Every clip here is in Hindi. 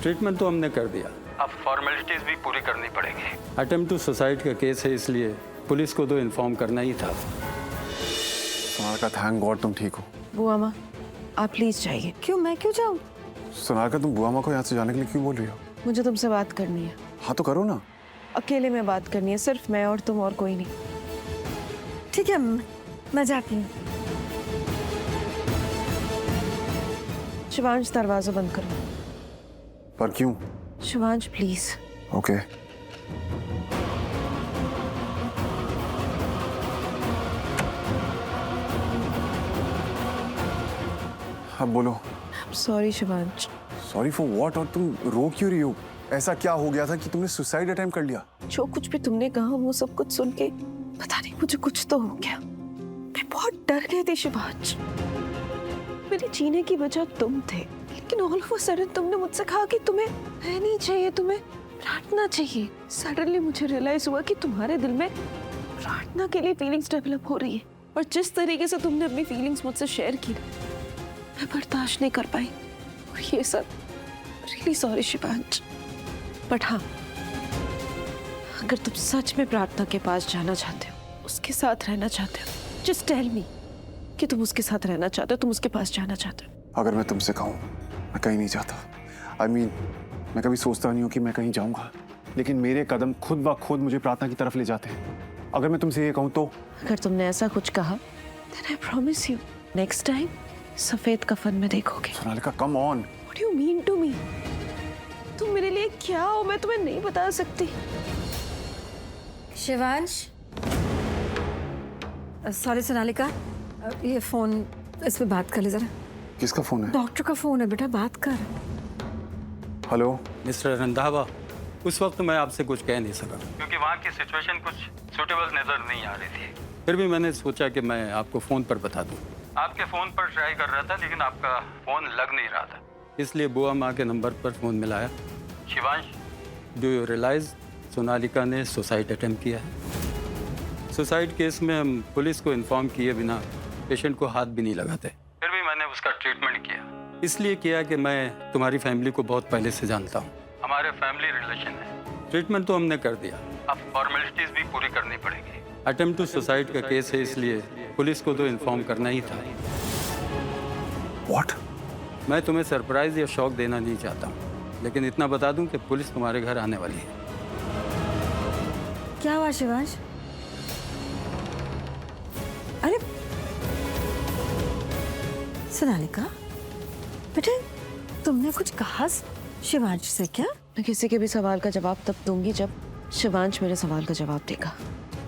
ट्रीटमेंट तो हमने कर दिया, अब फॉर्मेलिटीज भी पूरी करनी पड़ेगी। अटेम्प्ट टू सुसाइड का केस है, इसलिए पुलिस को तो इन्फॉर्म करना ही था। सोनालिका, थैंक गॉड तुम ठीक हो। बुआ माँ, आप प्लीज जाइए। क्यों? मैं क्यों जाऊँ? सोनालिका, तुम बुआ माँ को यहाँ से जाने के लिए क्यों बोल रही हो? मुझे तुमसे बात करनी है। हाँ तो करो ना। अकेले में बात करनी है, सिर्फ मैं और तुम, और कोई नहीं। ठीक है, मैं जाती हूँ। शिवांश, दरवाजा बंद करो। पर क्यों? शिवांश प्लीज। ओके। अब बोलो। Sorry Shivansh. Sorry for what? और तुम रो क्यों रही हो? ऐसा क्या हो गया था कि तुमने सुसाइड अटेम्प्ट कर लिया? जो कुछ भी तुमने कहा वो सब कुछ सुन के पता नहीं मुझे कुछ तो हो गया। मैं बहुत डर गई थी शिवांश। मेरे जीने की वजह तुम थे, लेकिन ऑल ऑफ अ सडन तुमने मुझसे कहा कि तुम्हें रहनी चाहिए, तुम्हें प्रार्थना चाहिए। सडनली मुझे रियलाइज हुआ कि तुम्हारे दिल में प्रार्थना के लिए फीलिंग्स डेवलप हो रही है, और जिस तरीके से तुमने अपनी फीलिंग्स मुझसे शेयर की मैं बर्दाश्त नहीं कर पाई। और ये सब रियली सॉरी शिवांश। बट हाँ, अगर तुम सच में प्रार्थना के पास जाना चाहते हो, उसके साथ रहना चाहते हो, जस्ट टेल मी कि तुम उसके साथ रहना चाहते हो, तुम उसके पास जाना चाहते हो। अगर मैं तुमसे कहूँ, मैं कहीं नहीं जाता। I mean, मैं कभी सोचता नहीं हूँ कि मैं कहीं जाऊंगा, लेकिन मेरे कदम खुद ब खुद मुझे प्रार्थना की तरफ ले जाते हैं। अगर मैं तुमसे ये कहूँ तो? अगर तुमने ऐसा कुछ कहा, then I promise you, next time सफेद कफन में देखोगे। Sonalika, come on. What do you mean to me? तुम मेरे लिए क्या हो, मैं तुम्हें नहीं बता सकती। शिवांश, सॉरी सोनालिका, ये फोन, इस पे बात कर ले जरा। किसका फोन है? डॉक्टर का फोन है बेटा, बात कर। हेलो मिस्टर रंधावा, उस वक्त मैं आपसे कुछ कह नहीं सका क्योंकि वहाँ की सिचुएशन कुछ सूटेबल नजर नहीं आ रही थी। फिर भी मैंने सोचा कि मैं आपको फोन पर बता दूं। आपके फोन पर ट्राई कर रहा था, लेकिन आपका फोन लग नहीं रहा था, इसलिए बुआ माँ के नंबर पर फोन मिलाया। Shivansh, do you realise Sonalika ने सुसाइड अटेम्प्ट किया है। सुसाइड केस में हम पुलिस को इन्फॉर्म किए बिना पेशेंट को हाथ भी नहीं लगाते। फिर भी मैंने उसका ट्रीटमेंट किया, इसलिए किया कि मैं तुम्हारी फैमिली को बहुत पहले से जानता हूँ, हमारे फैमिली रिलेशन है। ट्रीटमेंट तो हमने कर दिया, अब फॉर्मेलिटीज भी पूरी करनी पड़ेगी। अटेम्प्ट टू सुसाइड का केस है, इसलिए पुलिस को तो इन्फॉर्म करना ही था। व्हाट? मैं तुम्हें सरप्राइज या शॉक देना नहीं चाहता हूँ, लेकिन इतना बता दूं कि पुलिस तुम्हारे घर आने वाली है। क्या हुआ शिवांश? अरे सोनालिका बेटे, तुमने कुछ कहा शिवांश से क्या? मैं किसी के भी सवाल का जवाब तब दूंगी जब शिवांश मेरे सवाल का जवाब देगा।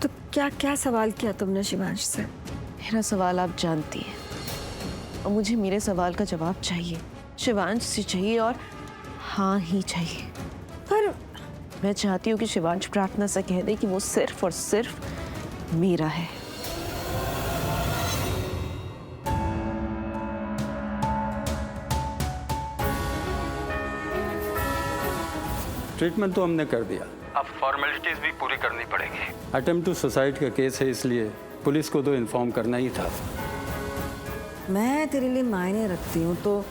तो क्या क्या सवाल किया तुमने शिवांश से? मेरा सवाल आप जानती हैं, और मुझे मेरे सवाल का जवाब चाहिए, शिवांश से चाहिए, और हाँ ही चाहिए। पर मैं चाहती हूँ कि शिवांश प्रार्थना से कह दे कि वो सिर्फ और सिर्फ मेरा है। ट्रीटमेंट तो हमने कर दिया, अब फॉर्मेलिटीज भी पूरी करनी पड़ेगी। अटेम्प्ट टू सुसाइड का केस है, इसलिए पुलिस को तो इन्फॉर्म करना ही था। मैं तेरे लिए मायने रखती हूँ, तो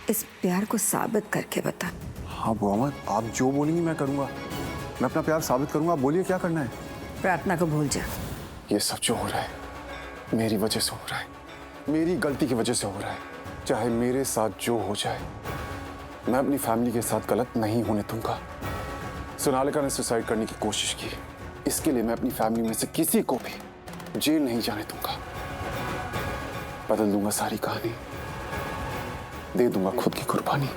इस प्यार को साबित करके बता। हाँ बुआ माँ, आप जो बोलेंगी मैं करूँगा। मैं अपना प्यार साबित करूँगा। आप बोलिए क्या करना है? प्रार्थना को भूल जा। ये सब जो हो रहा है मेरी वजह से हो रहा है, मेरी गलती की वजह से हो रहा है। चाहे मेरे साथ जो हो जाए, मैं अपनी फैमिली के साथ गलत नहीं होने दूंगा। सोनालिका ने सुसाइड करने की कोशिश की, इसके लिए मैं अपनी फैमिली में से किसी को भी जेल नहीं जाने दूंगा। बदल दूंगा सारी कहानी, दे दूंगा खुद की कुर्बानी।